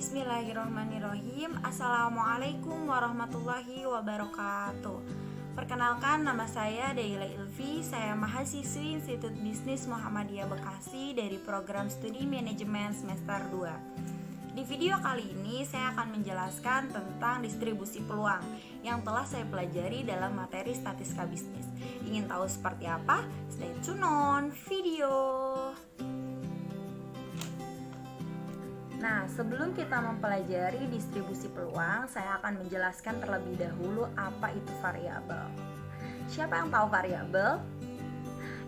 Bismillahirrahmanirrahim. Assalamualaikum warahmatullahi wabarakatuh. Perkenalkan, nama saya Daila Ilvi. Saya mahasiswi Institut Bisnis Muhammadiyah Bekasi dari program studi manajemen semester 2. Di video kali ini saya akan menjelaskan tentang distribusi peluang yang telah saya pelajari dalam materi statistika bisnis. Ingin tahu seperti apa? Stay tune on video. Nah, sebelum kita mempelajari distribusi peluang, saya akan menjelaskan terlebih dahulu apa itu variabel. Siapa yang tahu variabel?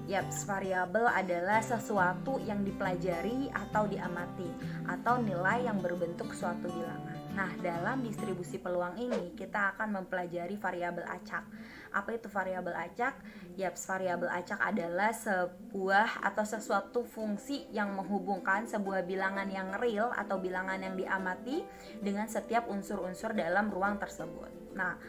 Yaps, variabel adalah sesuatu yang dipelajari atau diamati, atau nilai yang berbentuk suatu bilangan. Nah, dalam distribusi peluang ini kita akan mempelajari variabel acak. Apa itu variabel acak? Yaps, variabel acak adalah sebuah atau sesuatu fungsi yang menghubungkan sebuah bilangan yang real atau bilangan yang diamati dengan setiap unsur-unsur dalam ruang tersebut. Nah,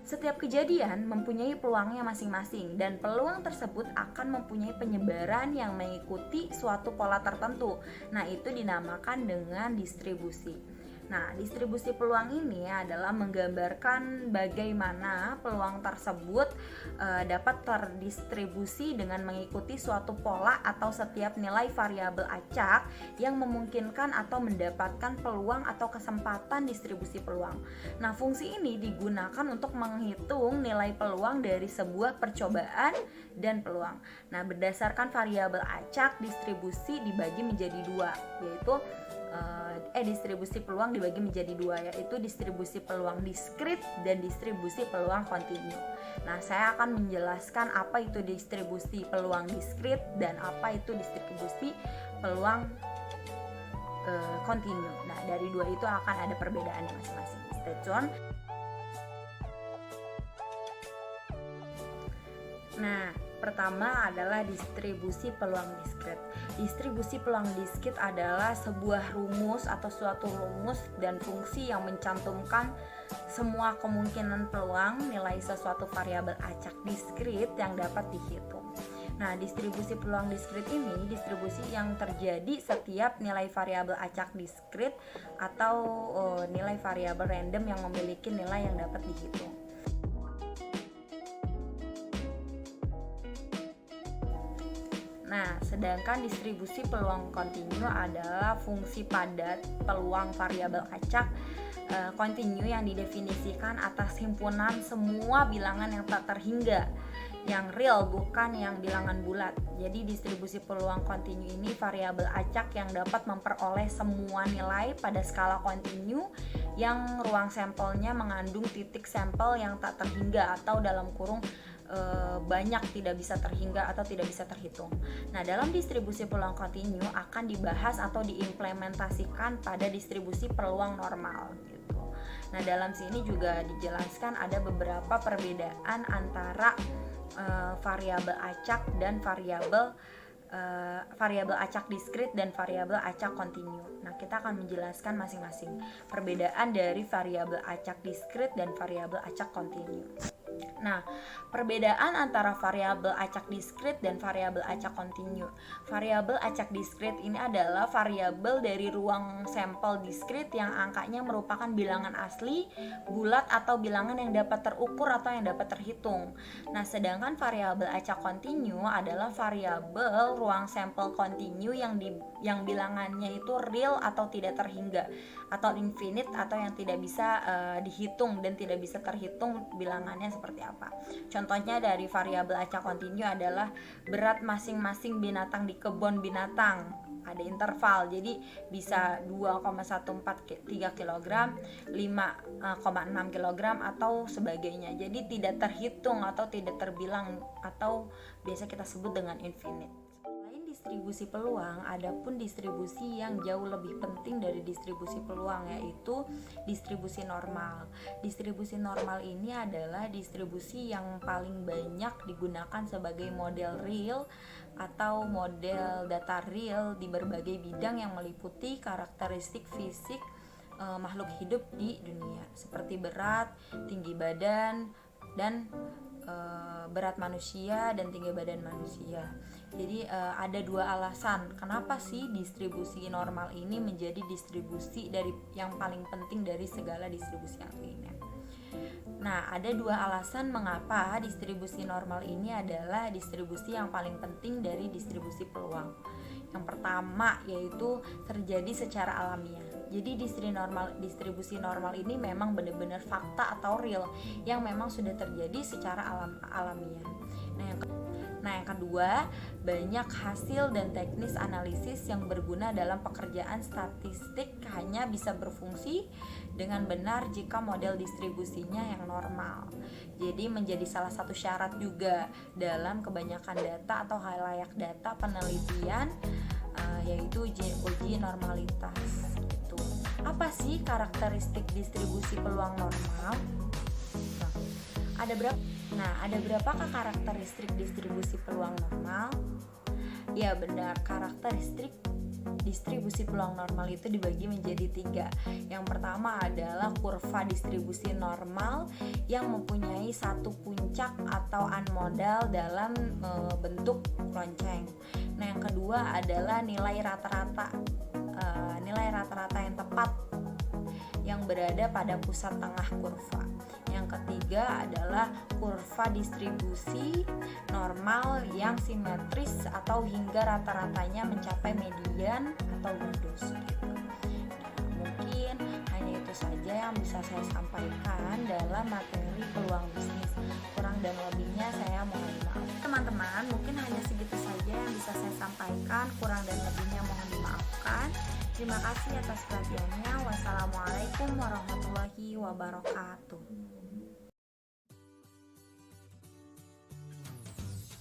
setiap kejadian mempunyai peluangnya masing-masing dan peluang tersebut akan mempunyai penyebaran yang mengikuti suatu pola tertentu. Nah, itu dinamakan dengan distribusi. Nah, distribusi peluang ini adalah menggambarkan bagaimana peluang tersebut dapat terdistribusi dengan mengikuti suatu pola atau setiap nilai variabel acak yang memungkinkan atau mendapatkan peluang atau kesempatan distribusi peluang. Nah, fungsi ini digunakan untuk menghitung nilai peluang dari sebuah percobaan dan peluang. Nah, berdasarkan variabel acak, distribusi dibagi menjadi dua, yaitu distribusi peluang dibagi menjadi dua, yaitu distribusi peluang diskrit dan distribusi peluang kontinu. Nah, saya akan menjelaskan apa itu distribusi peluang diskrit dan apa itu distribusi peluang kontinu. Nah, dari dua itu akan ada perbedaannya masing-masing. Stay tune. Nah, pertama adalah distribusi peluang diskrit. Distribusi peluang diskrit adalah sebuah rumus atau suatu rumus dan fungsi yang mencantumkan semua kemungkinan peluang nilai sesuatu variabel acak diskrit yang dapat dihitung. Nah, distribusi peluang diskrit ini distribusi yang terjadi setiap nilai variabel acak diskrit atau nilai variabel random yang memiliki nilai yang dapat dihitung. Nah, sedangkan distribusi peluang kontinu adalah fungsi padat peluang variabel acak kontinu yang didefinisikan atas himpunan semua bilangan yang tak terhingga, yang real bukan yang bilangan bulat. Jadi distribusi peluang kontinu ini variabel acak yang dapat memperoleh semua nilai pada skala kontinu yang ruang sampelnya mengandung titik sampel yang tak terhingga atau dalam kurung banyak tidak bisa terhingga atau tidak bisa terhitung. Nah, dalam distribusi peluang kontinu akan dibahas atau diimplementasikan pada distribusi peluang normal gitu. Nah, dalam sini juga dijelaskan ada beberapa perbedaan antara variabel acak dan variabel acak diskrit dan variabel acak kontinu. Nah, kita akan menjelaskan masing-masing perbedaan dari variabel acak diskrit dan variabel acak kontinu. Nah, perbedaan antara variabel acak diskrit dan variabel acak kontinu. Variabel acak diskrit ini adalah variabel dari ruang sampel diskrit yang angkanya merupakan bilangan asli, bulat atau bilangan yang dapat terukur atau yang dapat terhitung. Nah, sedangkan variabel acak kontinu adalah variabel ruang sampel kontinu yang bilangannya itu real atau tidak terhingga atau infinite atau yang tidak bisa dihitung dan tidak bisa terhitung bilangannya seperti apa. Contohnya dari variabel acak kontinu adalah berat masing-masing binatang di kebun binatang. Ada interval, jadi bisa 2,143 kg, 5,6 kg atau sebagainya. Jadi tidak terhitung atau tidak terbilang atau biasa kita sebut dengan infinite. Distribusi peluang, adapun distribusi yang jauh lebih penting dari distribusi peluang, yaitu distribusi normal. Distribusi normal ini adalah distribusi yang paling banyak digunakan sebagai model real atau model data real di berbagai bidang yang meliputi karakteristik fisik makhluk hidup di dunia, seperti berat, tinggi badan, dan berat manusia dan tinggi badan manusia. Jadi ada dua alasan kenapa sih distribusi normal ini menjadi distribusi dari yang paling penting dari segala distribusi yang lainnya. Nah, ada dua alasan mengapa distribusi normal ini adalah distribusi yang paling penting dari distribusi peluang. Yang pertama yaitu terjadi secara alamiah. Jadi distribusi normal ini memang benar-benar fakta atau real yang memang sudah terjadi secara alamiah. Nah, yang kedua, banyak hasil dan teknis analisis yang berguna dalam pekerjaan statistik hanya bisa berfungsi dengan benar jika model distribusinya yang normal. Jadi menjadi salah satu syarat juga dalam kebanyakan data atau halayak data penelitian, yaitu uji normalitas. Gitu. Apa sih karakteristik distribusi peluang normal? Ada berapakah karakteristik distribusi peluang normal? Ya benar, karakteristik distribusi peluang normal itu dibagi menjadi 3. Yang pertama adalah kurva distribusi normal yang mempunyai satu puncak atau unmodal dalam bentuk lonceng. Nah, yang kedua adalah nilai rata-rata yang tepat yang berada pada pusat tengah kurva. Yang ketiga adalah kurva distribusi normal yang simetris atau hingga rata-ratanya mencapai median atau lurus. Mungkin hanya itu saja yang bisa saya sampaikan dalam materi peluang bisnis. Kurang dan lebihnya saya mohon maaf. Teman-teman, mungkin hanya segitu saja yang bisa saya sampaikan. Kurang dan lebihnya mohon dimaafkan. Terima kasih atas perhatiannya. Wassalamualaikum warahmatullahi wabarakatuh.